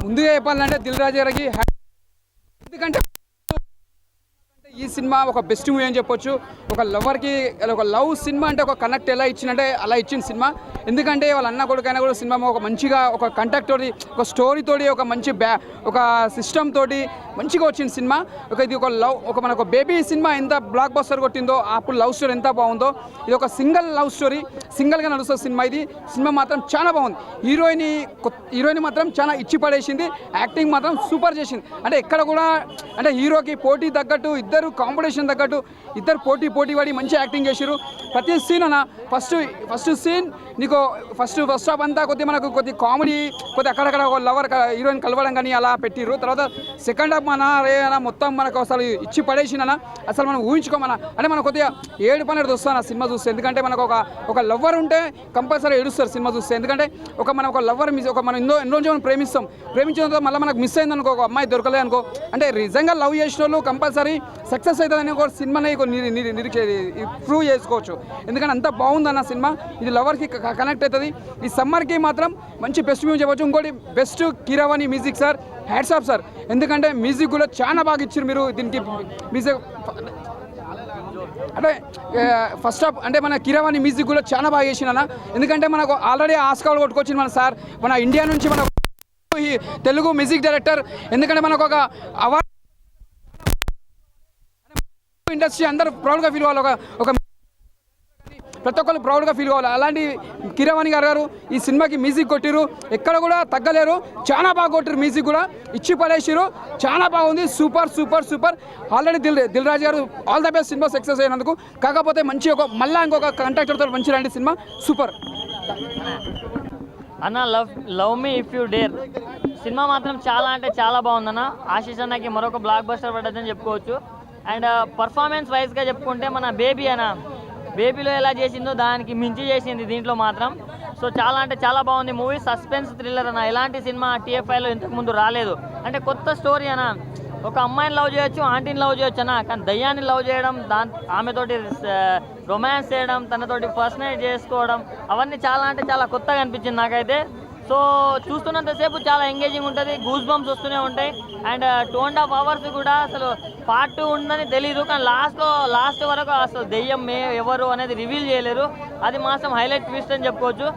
ముందుగా చెప్పాలంటే దిల్ రాజు గారికి ఎందుకంటే ఈ సినిమా ఒక బెస్ట్ మూవీ అని చెప్పొచ్చు. ఒక లవర్కి ఒక లవ్ సినిమా అంటే ఒక కనెక్ట్ ఎలా ఇచ్చిందంటే అలా ఇచ్చిన సినిమా. ఎందుకంటే వాళ్ళ అన్న కొడుకైనా కూడా సినిమా ఒక మంచిగా ఒక కంటాక్ట్ తోటి ఒక స్టోరీ తోటి ఒక మంచి ఒక సిస్టమ్ తోటి మంచిగా వచ్చిన సినిమా. ఇది ఒక లవ్ ఒక మనకు బేబీ సినిమా ఎంత బ్లాక్ బస్టర్ కొట్టిందో అప్పుడు లవ్ స్టోరీ ఎంత బాగుందో ఇది ఒక సింగిల్ లవ్ స్టోరీ సింగిల్గా నడుస్తుంది సినిమా. ఇది సినిమా మాత్రం చాలా బాగుంది. హీరోయిన్ మాత్రం చాలా ఇచ్చి పడేసింది. యాక్టింగ్ మాత్రం సూపర్ చేసింది. అంటే ఎక్కడ కూడా అంటే హీరోకి పోటీ తగ్గట్టు ఇద్దరు కాంపిటీషన్ తగ్గట్టు ఇద్దరు పోటీ పడి మంచి యాక్టింగ్ చేసారు. ప్రతి సీన్ అన్న ఫస్ట్ సీన్ నీకు ఫస్ట్ హాఫ్ అంతా కొద్ది కామెడీ కొద్ది అక్కడక్కడ ఒక లవర్ హీరోయిన్ కలవడం కానీ అలా పెట్టిర్రు. తర్వాత సెకండ్ హాఫ్ మొత్తం మనకు అసలు ఇచ్చి పడేసినా అసలు మనం ఊహించుకోమన్నా అంటే మనం కొద్దిగా ఏడు పన్నెడు వస్తాను సినిమా చూస్తే. ఎందుకంటే మనకు ఒక లవ్వర్ ఉంటే కంపల్సరీ ఏడుస్తారు సినిమా చూస్తే. ఎందుకంటే మనం ఒక లవ్వర్ మనం ఎన్నో రోజులు మనం ప్రేమించిన తర్వాత మళ్ళీ మనకు మిస్ అయింది అనుకో, ఒక అమ్మాయి దొరకలేదు అనుకో, అంటే నిజంగా లవ్ చేసిన వాళ్ళు కంపల్సరీ సక్సెస్ అవుతుందని ఒక సినిమాని ప్రూవ్ చేసుకోవచ్చు. ఎందుకంటే అంత బాగుందన్న సినిమా. ఇది లవర్కి కనెక్ట్ అవుతుంది. ఈ సమ్మర్కి మాత్రం మంచి బెస్ట్ మ్యూజిక్ చెప్పవచ్చు. ఇంకోటి best Keeravani music sir, hats off sir. ఎందుకంటే మ్యూజిక్ కూడా చాలా బాగా ఇచ్చారు మీరు దీనికి. మ్యూజిక్ అంటే ఫస్ట్ ఆఫ్ అంటే మన కీరవాణి మ్యూజిక్ కూడా చాలా బాగా చేసిన. ఎందుకంటే మనకు ఆల్రెడీ ఆస్కార్ కొట్టుకొచ్చింది మన సార్, మన ఇండియా నుంచి మన తెలుగు మ్యూజిక్ డైరెక్టర్. ఎందుకంటే మనకు ఒక అవార్డు ఇండస్ట్రీ అందరూ ప్రౌడ్గా ఫీల్ అవ్వాలి. ఒక ప్రతి ఒక్కరు ప్రౌడ్గా ఫీల్ కావాలి. అలాంటి కీరవాణి గారు ఈ సినిమాకి మ్యూజిక్ కొట్టిరు, ఎక్కడ కూడా తగ్గలేరు. చాలా బాగా కొట్టిరు, మ్యూజిక్ కూడా ఇచ్చి పడేసిరు. చాలా బాగుంది. Super super super. Already Dil Raju garu all the best cinema success అయినందుకు. కాకపోతే మంచి మళ్ళీ ఇంకొక కాంట్రాక్టర్తో మంచి లాంటి సినిమా సూపర్ అన్న. Love me if you dare cinema మాత్రం చాలా అంటే చాలా బాగుందన్న. ఆశీష్ అన్నకి మరొక బ్లాక్ బస్టర్ పడ్డదని చెప్పుకోవచ్చు. అండ్ పర్ఫార్మెన్స్ వైజ్గా చెప్పుకుంటే మన బేబీలో ఎలా చేసిందో దానికి మించి చేసింది దీంట్లో మాత్రం. సో చాలా అంటే చాలా బాగుంది మూవీ. సస్పెన్స్ థ్రిల్లర్ అన్న. ఇలాంటి సినిమా TFIలో ఇంతకుముందు రాలేదు. అంటే కొత్త స్టోరీ అన్న. ఒక అమ్మాయిని లవ్ చేయొచ్చు, ఆంటీని లవ్ చేయొచ్చు అన్న, కానీ దయ్యాన్ని లవ్ చేయడం, ఆమెతోటి రొమాన్స్ చేయడం, తనతోటి ఫస్ట్ నైట్ చేసుకోవడం, అవన్నీ చాలా అంటే చాలా కొత్తగా అనిపించింది నాకైతే. సో చూస్తున్నంతసేపు చాలా ఎంగేజింగ్ ఉంటుంది, గూస్ బంప్స్ వస్తూనే ఉంటాయి. అండ్ 2.5 hours కూడా అసలు పార్ట్ 2 ఉందని తెలీదు, కానీ లాస్ట్ వరకు అసలు దెయ్యం ఎవరు అనేది రివీల్ చేయలేరు. అది మాత్రం హైలైట్ ట్విస్ట్ అని చెప్పుకోవచ్చు.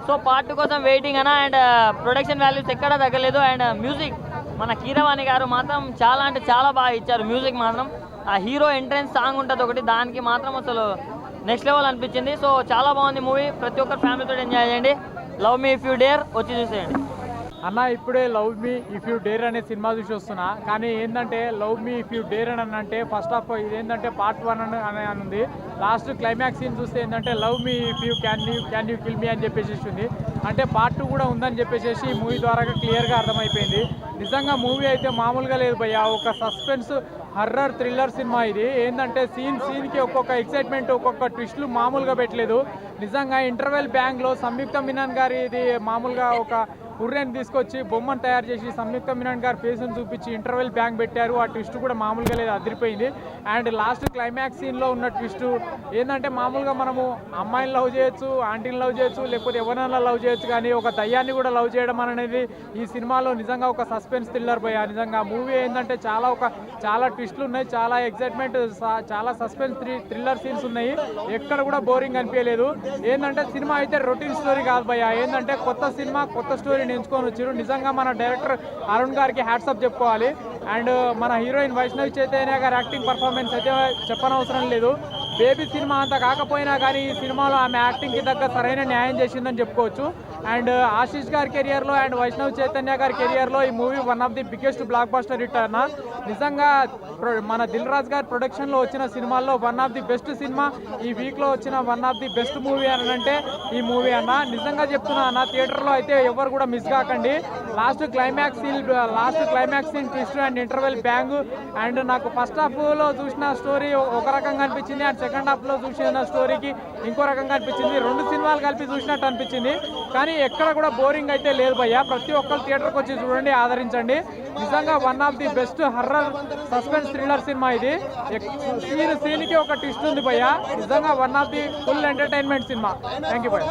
సో పార్ట్ 2 కోసం వెయిటింగ్ అన్న. అండ్ ప్రొడక్షన్ వాల్యూస్ ఎక్కడా తగ్గలేదు. అండ్ మ్యూజిక్ మన కీరవాణి గారు మాత్రం చాలా అంటే చాలా బాగా ఇచ్చారు మ్యూజిక్ మాత్రం. ఆ హీరో ఎంట్రెన్స్ సాంగ్ ఉంటుంది ఒకటి, దానికి మాత్రం అసలు నెక్స్ట్ లెవెల్ అనిపించింది. సో చాలా బాగుంది మూవీ. ప్రతి ఒక్కరు ఫ్యామిలీతో ఎంజాయ్ చేయండి. Love me if you dare వచ్చి చూసేయండి అన్న. ఇప్పుడే love me if you dare అనే సినిమా చూసి వస్తున్నా. కానీ ఏంటంటే love me if you dare అని అంటే ఫస్ట్ ఆఫ్ ఇదేంటంటే పార్ట్ 1 అని ఉంది. లాస్ట్ క్లైమాక్స్ సీన్ చూస్తే ఏంటంటే love me if you can you kill me అని చెప్పేసి ఉంది. అంటే పార్ట్ 2 కూడా ఉందని చెప్పేసి ఈ మూవీ ద్వారా క్లియర్గా అర్థమైపోయింది. నిజంగా మూవీ అయితే మామూలుగా లేదు భయ్య. ఒక సస్పెన్స్ హర్రర్ థ్రిల్లర్ సినిమా ఇది. ఏంటంటే సీన్కి ఒక్కొక్క ఎక్సైట్మెంట్, ఒక్కొక్క ట్విస్టులు మామూలుగా పెట్టలేదు. నిజంగా ఇంటర్వెల్ బ్యాంగ్లో సంయుక్త మీనన్ గారి ఇది మామూలుగా ఒక ఉర్రెని తీసుకొచ్చి బొమ్మను తయారు చేసి సంయుక్త మీనన్ గారి ఫేస్ని చూపించి ఇంటర్వెల్ బ్యాంగ్ పెట్టారు. ఆ ట్విస్ట్ కూడా మామూలుగా లేదు, అదిరిపోయింది. అండ్ లాస్ట్ క్లైమాక్స్ సీన్లో ఉన్న ట్విస్ట్ ఏంటంటే మామూలుగా మనము అమ్మాయిని లవ్ చేయొచ్చు, ఆంటీని లవ్ చేయొచ్చు, లేకపోతే ఎవరైనా లవ్ చేయొచ్చు, కానీ ఒక దయ్యాన్ని కూడా లవ్ చేయడం అనేది ఈ సినిమాలో నిజంగా ఒక సస్పెన్స్ థ్రిల్లర్ భయ్య. నిజంగా మూవీ ఏంటంటే చాలా ట్విస్టులు ఉన్నాయి, చాలా ఎక్సైట్మెంట్, చాలా సస్పెన్స్ థ్రిల్లర్ సీన్స్ ఉన్నాయి. ఎక్కడ కూడా బోరింగ్ అనిపించలేదు. ఏంటంటే సినిమా అయితే రొటీన్ స్టోరీ కాదు భయ్య. ఏంటంటే కొత్త సినిమా, కొత్త స్టోరీ ఎంచుకొని వచ్చారు. నిజంగా మన డైరెక్టర్ అరుణ్ గారికి హ్యాట్సప్ చెప్పుకోవాలి. అండ్ మన హీరోయిన్ వైష్ణవి చైతన్య గారి యాక్టింగ్ పర్ఫార్మెన్స్ అయితే చెప్పనవసరం లేదు. బేబీ సినిమా అంత కాకపోయినా కానీ ఈ సినిమాలో ఆమె యాక్టింగ్కి తగ్గ సరైన న్యాయం చేసిందని చెప్పుకోవచ్చు. అండ్ ఆశీష్ గారి కెరియర్లో అండ్ వైష్ణవ్ చైతన్య గారి కెరియర్లో ఈ movie one of the biggest block buster hit అన్న. నిజంగా మన దిల్ రాజు గారి ప్రొడక్షన్లో వచ్చిన సినిమాల్లో one of the best cinema, ఈ వీక్లో వచ్చిన one of the best movie అని అంటే ఈ మూవీ అన్న. నిజంగా చెప్తున్నా అన్న, థియేటర్లో అయితే ఎవరు కూడా మిస్ కాకండి. Last climax scene twist and interval bang. And నాకు ఫస్ట్ హాఫ్లో చూసిన స్టోరీ ఒక రకంగా అనిపించింది, అండ్ సెకండ్ హాఫ్లో చూసిన స్టోరీకి ఇంకో రకంగా అనిపించింది. 2 సినిమాలు కలిపి చూసినట్టు అనిపించింది. కానీ ఎక్కడ కూడా బోరింగ్ అయితే లేదు భయ్య. ప్రతి ఒక్కరు థియేటర్కి వచ్చి చూడండి, ఆదరించండి. నిజంగా one of the best horror suspense thriller cinema ఇది. సీన్కి ఒక ట్విస్ట్ ఉంది భయ్య. నిజంగా one of the full entertainment cinema. Thank you భయ్య.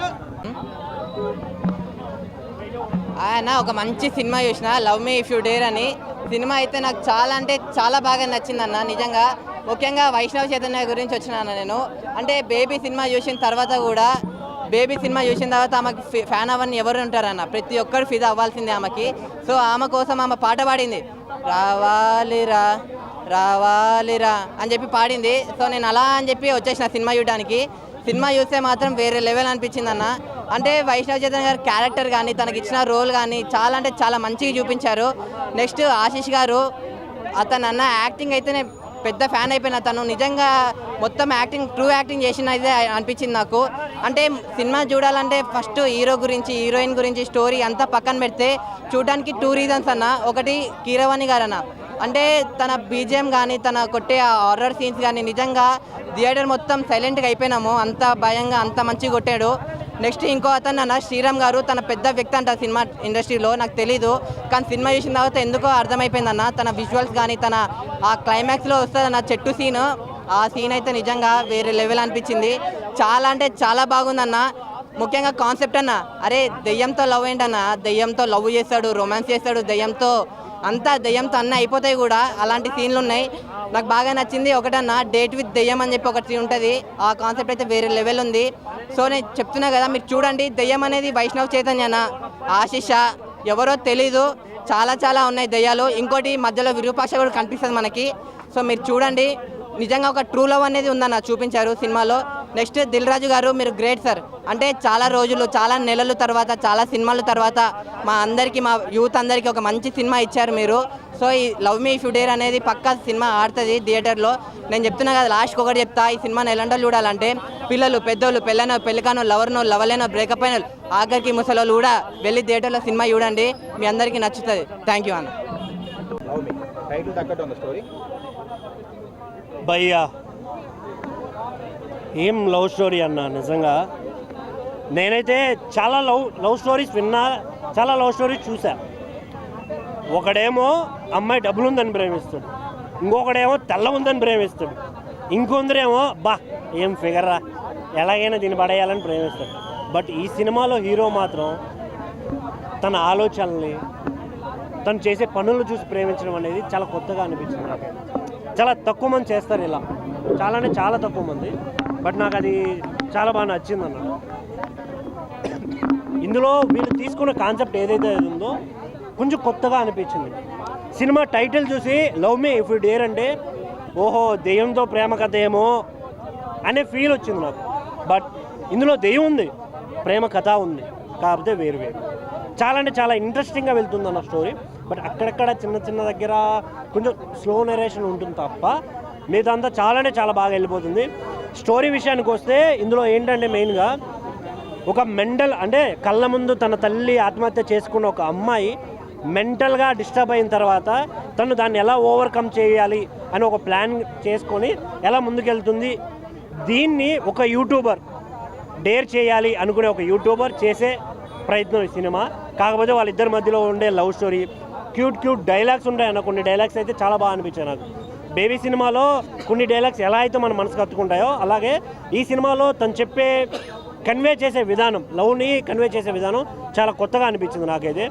ఆయన ఒక మంచి సినిమా చూసిన love me if you dare అని. సినిమా అయితే నాకు చాలా అంటే చాలా బాగా నచ్చిందన్న. నిజంగా ముఖ్యంగా వైష్ణవ్ చైతన్య గురించి వచ్చినాను నేను. అంటే బేబీ సినిమా చూసిన తర్వాత కూడా ఆమెకి ఫ్యాన్ అవ్వని ఎవరు ఉంటారన్న, ప్రతి ఒక్కరు ఫిదా అవ్వాల్సిందే ఆమెకి. సో ఆమె కోసం ఆమె పాట పాడింది, రావాలిరా రావాలిరా అని చెప్పి పాడింది. సో నేను అలా అని చెప్పి వచ్చేసిన సినిమా చూడడానికి. సినిమా చూస్తే మాత్రం వేరే లెవెల్ అనిపించింది అన్న. అంటే వైష్ణవ్ చైతన్య గారి క్యారెక్టర్ కానీ తనకి ఇచ్చిన రోల్ కానీ చాలా అంటే చాలా మంచిగా చూపించారు. నెక్స్ట్ ఆశీష్ గారు, అతను అన్న యాక్టింగ్ అయితేనే పెద్ద ఫ్యాన్ అయిపోయిన. తను నిజంగా మొత్తం యాక్టింగ్ ట్రూ యాక్టింగ్ చేసిన అయితే అనిపించింది నాకు. అంటే సినిమా చూడాలంటే ఫస్ట్ హీరో గురించి హీరోయిన్ గురించి స్టోరీ అంతా పక్కన పెడితే చూడడానికి 2 రీజన్స్ అన్న. ఒకటి కీరవాణి గారు అన్న, అంటే తన బీజిఎం కానీ తన కొట్టే హారర్ సీన్స్ కానీ నిజంగా థియేటర్ మొత్తం సైలెంట్గా అయిపోయినాము, అంత భయంగా అంత మంచిగా కొట్టాడు. నెక్స్ట్ ఇంకో అతను అన్న శ్రీరామ్ గారు, తన పెద్ద వ్యక్తి అంట సినిమా ఇండస్ట్రీలో, నాకు తెలీదు కానీ సినిమా చూసిన తర్వాత ఎందుకో అర్థమైపోయిందన్న. తన విజువల్స్ కానీ తన ఆ క్లైమాక్స్లో వస్తుందన్న చెట్టు సీన్, ఆ సీన్ అయితే నిజంగా వేరే లెవెల్ అనిపించింది. చాలా అంటే చాలా బాగుందన్న. ముఖ్యంగా కాన్సెప్ట్ అన్న, అరే దెయ్యంతో లవ్ ఏంటన్న, దెయ్యంతో లవ్ చేస్తాడు, రొమాన్స్ చేస్తాడు, దెయ్యంతో అన్నీ అయిపోతాయి కూడా. అలాంటి సీన్లు ఉన్నాయి, నాకు బాగా నచ్చింది. ఒకటన్నా డేట్ విత్ దెయ్యం అని చెప్పి ఒకటి ఉంటుంది, ఆ కాన్సెప్ట్ అయితే వేరే లెవెల్ ఉంది. సో నేను చెప్తున్నా కదా, మీరు చూడండి. దెయ్యం అనేది వైష్ణవ్ చైతన్యన, ఆశిష ఎవరో తెలీదు, చాలా ఉన్నాయి దెయ్యాలు. ఇంకోటి మధ్యలో విరూపాక్ష కూడా కనిపిస్తుంది మనకి. సో మీరు చూడండి, నిజంగా ఒక ట్రూ లవ్ అనేది ఉందన్న చూపించారు సినిమాలో. నెక్స్ట్ దిల్ రాజు గారు, మీరు గ్రేట్ సార్. అంటే చాలా రోజులు, చాలా నెలల తర్వాత, చాలా సినిమాల తర్వాత మా అందరికీ, మా యూత్ అందరికీ ఒక మంచి సినిమా ఇచ్చారు మీరు. సో ఈ love me if you dare అనేది పక్కా సినిమా ఆడుతుంది థియేటర్లో. నేను చెప్తున్నా కదా, లాస్ట్కి ఒకటి చెప్తా, ఈ సినిమాని ఎలాంటి చూడాలంటే పిల్లలు, పెద్దోళ్ళు, పెళ్ళికానో, లవర్నో, లవలేనో, బ్రేకప్ అయిన ఆఖరికి ముసలోళ్ళు కూడా వెళ్ళి థియేటర్లో సినిమా చూడండి, మీ అందరికీ నచ్చుతుంది. థ్యాంక్ యూ అన్న. భయ్యా ఏం లవ్ స్టోరీ అన్న. నిజంగా నేనైతే చాలా లవ్ స్టోరీస్ విన్నా, చాలా లవ్ స్టోరీస్ చూసా. ఒకడేమో అమ్మాయి డబ్బులు ఉందని ప్రేమిస్తాడు, ఇంకొకడేమో తెల్ల ఉందని ప్రేమిస్తాడు, ఇంకొందరేమో ఏం ఫిగర్రా ఎలాగైనా దీన్ని పడేయాలని ప్రేమిస్తాడు. బట్ ఈ సినిమాలో హీరో మాత్రం తన ఆలోచనల్ని, తను చేసే పనులు చూసి ప్రేమించడం అనేది చాలా కొత్తగా అనిపించింది నాకు. చాలా తక్కువ మంది చేస్తారు ఇలా, చాలా తక్కువ మంది. బట్ నాకు అది చాలా బాగా నచ్చింది అన్నమాట. ఇందులో వీళ్ళు తీసుకున్న కాన్సెప్ట్ ఏదైతే ఉందో కొంచెం కొత్తగా అనిపించింది. సినిమా టైటిల్ చూసి love me if you dare అంటే ఓహో దెయ్యంతో ప్రేమ కథ ఏమో అనే ఫీల్ వచ్చింది నాకు. బట్ ఇందులో దెయ్యం ఉంది, ప్రేమ కథ ఉంది, కాకపోతే వేరు చాలా ఇంట్రెస్టింగ్గా వెళ్తుంది అన్న స్టోరీ. బట్ అక్కడక్కడ చిన్న దగ్గర కొంచెం స్లో నరేషన్ ఉంటుంది తప్ప మిగతా చాలా బాగా వెళ్ళిపోతుంది. స్టోరీ విషయానికి వస్తే ఇందులో ఏంటంటే మెయిన్గా ఒక మెంటల్, అంటే కళ్ళ ముందు తన తల్లి ఆత్మహత్య చేసుకున్న ఒక అమ్మాయి మెంటల్గా డిస్టర్బ్ అయిన తర్వాత తను దాన్ని ఎలా ఓవర్కమ్ చేయాలి అని ఒక ప్లాన్ చేసుకొని ఎలా ముందుకెళ్తుంది. దీన్ని ఒక యూట్యూబర్ డేర్ చేయాలి అనుకునే ఒక యూట్యూబర్ చేసే ప్రయత్నం ఈ సినిమా. కాకపోతే వాళ్ళిద్దరి మధ్యలో ఉండే లవ్ స్టోరీ, క్యూట్ డైలాగ్స్ ఉంటాయన్న. కొన్ని డైలాగ్స్ అయితే చాలా బాగా అనిపించాయి నాకు. బేబీ సినిమాలో కొన్ని డైలాగ్స్ ఎలా అయితే మన మనసుకు హత్తుకుంటాయో అలాగే ఈ సినిమాలో తను చెప్పే కన్వే చేసే విధానం, లవ్ని కన్వే చేసే విధానం చాలా కొత్తగా అనిపించింది నాకైతే.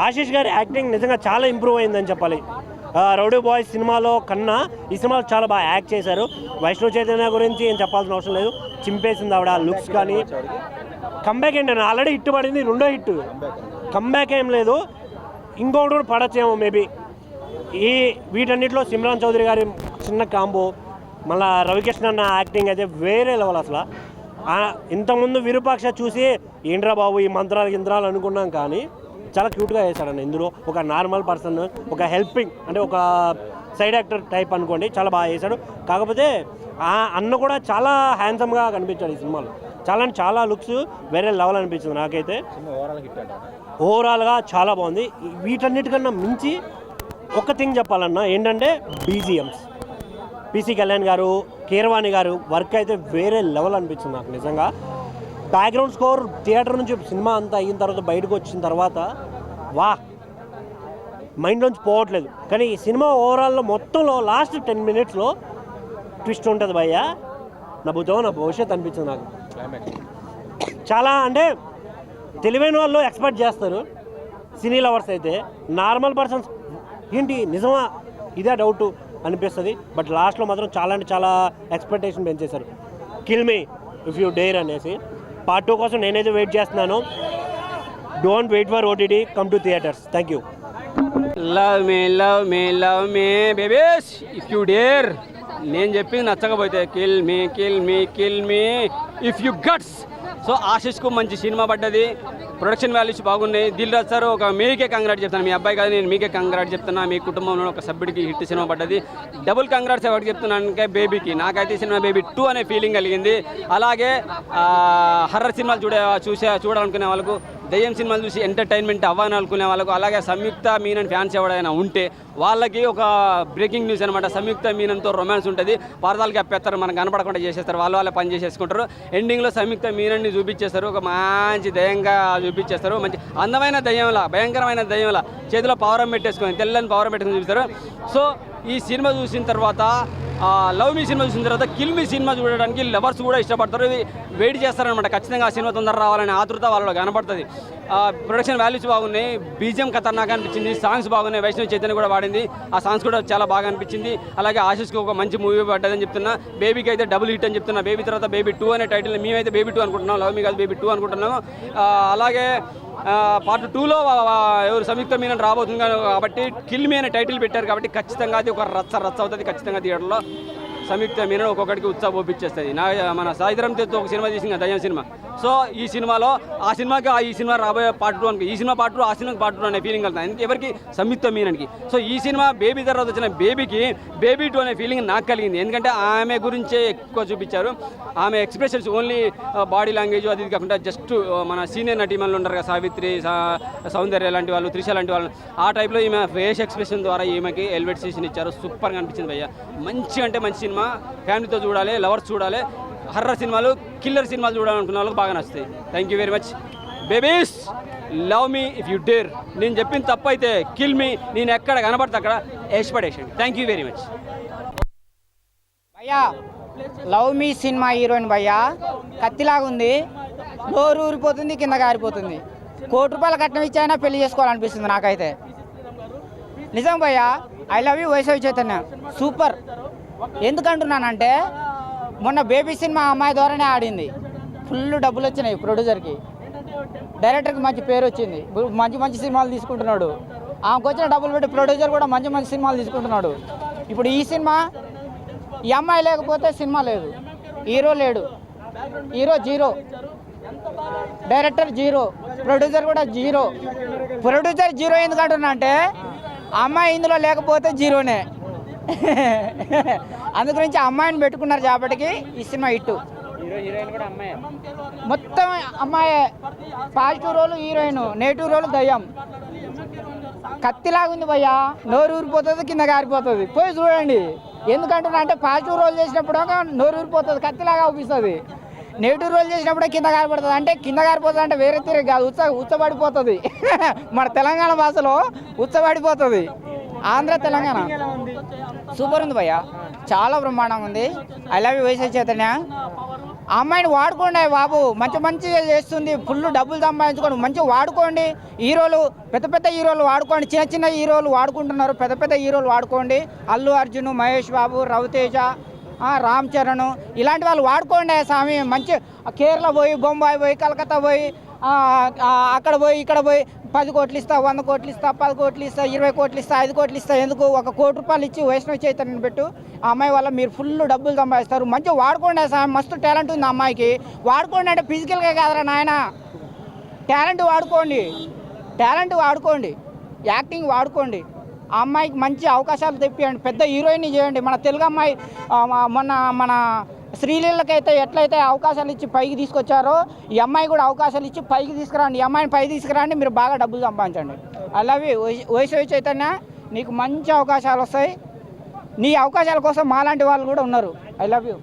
ఆశీష్ గారి యాక్టింగ్ నిజంగా చాలా ఇంప్రూవ్ అయిందని చెప్పాలి. రౌడీ బాయ్స్ సినిమాలో కన్నా ఈ సినిమాలో చాలా బాగా యాక్ట్ చేశారు. వైష్ణవ్ చైతన్య గురించి ఏం చెప్పాల్సిన అవసరం లేదు, చింపేసింది ఆవిడ. లుక్స్ కానీ కంబ్యాక్ ఏంటంటే ఆల్రెడీ హిట్ పడింది, 2వ హిట్, కంబ్యాక్ ఏం లేదు, ఇంకొకటి కూడా పడచ్చేమో మేబీ. వీటన్నిటిలో సిమ్రాన్ చౌదరి గారి చిన్న కాంబో, మళ్ళీ రవికృష్ణ అన్న యాక్టింగ్ అయితే వేరే లెవెల్ అసలు. ఇంతకుముందు విరూపాక్ష చూసి ఏంట్రా బాబు ఈ మంత్రాలు అనుకున్నాం, కానీ చాలా క్యూట్గా చేశాడన్న. ఇందులో ఒక నార్మల్ పర్సన్, ఒక హెల్పింగ్, అంటే ఒక సైడ్ యాక్టర్ టైప్ అనుకోండి, చాలా బాగా చేశాడు. కాకపోతే ఆ అన్న కూడా చాలా హ్యాండ్సమ్గా కనిపించాడు ఈ సినిమాలో. చాలా లుక్స్ వేరే లెవెల్ అనిపించింది నాకైతే. ఓవరాల్గా చాలా బాగుంది. వీటన్నిటికన్నా మించి ఒక థింగ్ చెప్పాలన్నా ఏంటంటే బీజిఎమ్స్. పీసీ కళ్యాణ్ గారు, కీరవాణి గారు వర్క్ అయితే వేరే లెవెల్ అనిపించింది నాకు నిజంగా. బ్యాక్గ్రౌండ్ స్కోర్ థియేటర్ నుంచి సినిమా అంతా అయిన తర్వాత బయటకు వచ్చిన తర్వాత మైండ్లోంచి పోవట్లేదు. కానీ ఈ సినిమా ఓవరాల్లో మొత్తంలో లాస్ట్ 10 minutesలో ట్విస్ట్ ఉంటుంది భయ్యా, నా భవిష్యత్తు అనిపించింది నాకు. చాలా అంటే తెలివైన వాళ్ళు ఎక్స్పెక్ట్ చేస్తారు, సినీ లవర్స్ అయితే నార్మల్ పర్సన్స్ ఏంటి నిజమా ఇదే డౌట్ అనిపిస్తుంది. బట్ లాస్ట్లో మాత్రం చాలా అంటే చాలా ఎక్స్పెక్టేషన్ పెంచేశారు. Kill me if you dare అనేసి పార్ట్ 2 కోసం నేనైతే వెయిట్ చేస్తున్నాను. Don't wait for OTT, come to theatres. Thank you. Love me babies if you dare. నేను చెప్పింది నచ్చకపోతే kill me if you guts. So ఆశిష్కు మంచి సినిమా పడ్డది, ప్రొడక్షన్ వాల్యూస్ బాగున్నాయి. దిల్ రాజు సార్ ఒక మీకే కంగ్రాట్ చెప్తాను, మీ అబ్బాయి కాదు నేను మీకే కంగ్రాట్ చెప్తున్నా. మీ కుటుంబంలో ఒక సభ్యుడికి హిట్ సినిమా పడ్డది. డబుల్ కంగ్రాట్స్ ఎవరికి చెప్తున్నాను అంటే బేబీకి. నాకైతే సినిమా బేబీ 2 అనే ఫీలింగ్ కలిగింది. అలాగే హర్రర్ సినిమాలు చూడాలనుకునే వాళ్ళకు, దయ్యం సినిమాలు చూసి ఎంటర్టైన్మెంట్ అవ్వాలని అనుకునే వాళ్ళకు, అలాగే సంయుక్త మీనన్ ఫ్యాన్స్ ఎవరైనా ఉంటే వాళ్ళకి ఒక బ్రేకింగ్ న్యూస్ అనమాట. సంయుక్త మీనన్తో రొమాన్స్ ఉంటుంది, పరదాలు కప్పేస్తారు, మనకు కనపడకుండా చేసేస్తారు, వాళ్ళే పని చేసేసుకుంటారు. ఎండింగ్లో సంయుక్త మీనన్ని చూపించేస్తారు, ఒక మంచి దయ్యంగా చూపించేస్తారు. మంచి అందమైన దయ్యంలా, భయంకరమైన దయ్యంలా చేతిలో పవరం పెట్టేసుకొని, తెల్లని పవరం పెట్టుకొని చూపిస్తారు. సో ఈ సినిమా చూసిన తర్వాత, లవ్ మీ సినిమా చూసిన తర్వాత కిల్ మీ సినిమా చూడడానికి లవర్స్ కూడా ఇష్టపడతారు, వెయిట్ చేస్తారనమాట. ఖచ్చితంగా ఆ సినిమా తొందర రావాలనే ఆతృత వాళ్ళలో కనపడుతుంది. ప్రొడక్షన్ వాల్యూస్ బాగున్నాయి, బీజిఎం ఖతర్నాక్ అనిపించింది, సాంగ్స్ బాగున్నాయి. వైష్ణవ్ చైతన్య కూడా పాడింది, ఆ సాంగ్స్ కూడా చాలా బాగా అనిపించింది. అలాగే ఆశిష్కి ఒక మంచి మూవీ పడ్డదని చెప్తున్నా. బేబీకి అయితే డబుల్ హిట్ అని చెప్తున్నా. బేబీ తర్వాత బేబీ 2 అనే టైటిల్, మేమైతే బేబీ 2 అనుకుంటున్నాం, లవ్ మీ కాదు బేబీ 2 అనుకుంటున్నాము. అలాగే పార్ట్ 2లో ఎవరు సంయుక్త మీనన్ రాబోతుంది కాబట్టి కిల్ మీ అనే టైటిల్ పెట్టారు కాబట్టి ఖచ్చితంగా అది ఒక రచ్చ అవుతుంది. ఖచ్చితంగా థియేటర్లో సంయుక్త మీనన్ ఒక్కొక్కడికి ఉత్సాహం ఒప్పించేస్తుంది. మన సాయిధరంతో ఒక సినిమా తీసింది దయ్యం సినిమా. సో ఈ సినిమాలో ఆ సినిమాకి ఈ సినిమా రాబోయే పార్ట్ 2 అనుకో, ఈ సినిమా పార్ట్ 2 ఆ సినిమాకి పార్ట్ 2 అనే ఫీలింగ్ కలుగుతుంది ఎవరికి, సంయుక్త మీనన్కి. సో ఈ సినిమా బేబీ తర్వాత వచ్చిన బేబీకి బేబీ 2 అనే ఫీలింగ్ నాకు కలిగింది. ఎందుకంటే ఆమె గురించే ఎక్కువ చూపించారు. ఆమె ఎక్స్ప్రెషన్స్ ఓన్లీ బాడీ లాంగ్వేజ్ అది కాకుండా జస్ట్ మన సీనియర్ నటీమణులు ఉంటారు కదా, సావిత్రి, సౌందర్య లాంటి వాళ్ళు, త్రిష లాంటి వాళ్ళు, ఆ టైప్లో ఈమె ఫేస్ ఎక్స్ప్రెషన్ ద్వారా ఈమెకి ఎలివేట్ చేసి ఇచ్చారు. సూపర్గా అనిపించింది భయ్య. మంచి అంటే మంచి సినిమా, ఫ్యామిలీతో చూడాలి, లవర్స్ చూడాలి. హర్రర్ సినిమాలు, కిల్లర్ సినిమాలు చూడాలనుకున్న వాళ్ళకి బాగా నచ్చుతాయి. Thank you very much babies. Love me if you dare. నేను చెప్పిన తప్పు అయితే కిల్ మీ, నేను ఎక్కడ కనబడితే అక్కడ expectation. Thank you very much భయ్యా. లవ్ మీ సినిమా హీరోయిన్ భయ్యా కత్తిలాగా ఉంది, నోరు ఊరిపోతుంది, కింద కారిపోతుంది. ₹1,00,00,000 కట్నం ఇచ్చైనా పెళ్లి చేసుకోవాలనిపిస్తుంది నాకైతే. నిజం భయ్యా, I love you Vaishnavi Chaitanya super. ఎందుకంటున్నానంటే మొన్న బేబీ సినిమా అమ్మాయి ద్వారానే ఆడింది, ఫుల్ డబ్బులు వచ్చినాయి ప్రొడ్యూసర్కి, డైరెక్టర్కి మంచి పేరు వచ్చింది, మంచి సినిమాలు తీసుకుంటున్నాడు. ఆమెకు వచ్చిన డబ్బులు పెట్టి ప్రొడ్యూసర్ కూడా మంచి సినిమాలు తీసుకుంటున్నాడు. ఇప్పుడు ఈ సినిమా, ఈ అమ్మాయి లేకపోతే సినిమా లేదు, హీరో లేడు, hero zero, director zero, producer కూడా జీరో. ప్రొడ్యూసర్ జీరో ఎందుకంటున్నా అంటే అమ్మాయి ఇందులో లేకపోతే జీరోనే. అందు గురించి అమ్మాయిని పెట్టుకున్నారు కాబట్టి ఈ సినిమా హిట్. మొత్తం అమ్మాయి, positive role heroine, negative role దయ్యం. కత్తిలాగా ఉంది భయ్యా, నోరు ఊరిపోతుంది, కింద కారిపోతుంది. పోయి చూడండి. ఎందుకంటున్నా అంటే పాజిటివ్ రోల్ చేసినప్పుడు నోరు ఊరిపోతుంది, కత్తిలాగా అవుపిస్తుంది. నెగిటివ్ రోల్ చేసినప్పుడు కింద కారిపడుతుంది. అంటే కింద కారిపోతుంది అంటే వేరే తీరు కాదు, ఉచ్చబడిపోతుంది. మన తెలంగాణ భాషలో ఉచ్చబడిపోతుంది. ఆంధ్ర తెలంగాణ సూపర్ ఉంది భయ్యా, చాలా బ్రహ్మాండంగా ఉంది. I love you Vaishnavi Chaitanya. ఆ అమ్మాయిని వాడుకోండి బాబు, మంచిగా చేస్తుంది, ఫుల్ డబ్బులు సంపాదించుకోండి, మంచిగా వాడుకోండి. హీరోలు, పెద్ద హీరోలు వాడుకోండి, చిన్న హీరోలు వాడుకుంటున్నారు, పెద్ద హీరోలు వాడుకోండి. అల్లు అర్జున్, మహేష్ బాబు, రవితేజ, రామ్ చరణ్ ఇలాంటి వాళ్ళు వాడుకోండి స్వామి. మంచి కేరళ పోయి, బొంబాయి పోయి, కలకత్తా పోయి, అక్కడ పోయి ఇక్కడ పోయి 10 కోట్లు ఇస్తా, 100 కోట్లు ఇస్తా, 10 కోట్లు ఇస్తా, 20 కోట్లు ఇస్తా, 5 కోట్లు ఇస్తా. ఎందుకు? ₹1,00,00,000 ఇచ్చి వైష్ణవి చైతన్యని పెట్టు. ఆ అమ్మాయి వల్ల మీరు ఫుల్ డబ్బులు సంపాదిస్తారు. మంచిగా వాడుకోండి సార్, మస్తు టాలెంట్ ఉంది ఆ అమ్మాయికి. వాడుకోండి అంటే ఫిజికల్గా కాదురా నాయన, టాలెంట్ వాడుకోండి, యాక్టింగ్ వాడుకోండి. ఆ అమ్మాయికి మంచి అవకాశాలు తెప్పియండి, పెద్ద హీరోయిన్ చేయండి. మన తెలుగు అమ్మాయి మన శ్రీలీలకైతే ఎట్లయితే అవకాశాలు ఇచ్చి పైకి తీసుకొచ్చారో ఈ అమ్మాయి కూడా అవకాశాలు ఇచ్చి పైకి తీసుకురండి. ఈ అమ్మాయిని పైకి తీసుకురండి, మీరు బాగా డబ్బులు సంపాదించండి. అలాగే వైష్ణవి చైతన్య, నీకు మంచి అవకాశాలు వస్తాయి. నీ అవకాశాల కోసం మాలాంటి వాళ్ళు కూడా ఉన్నారు. I love you.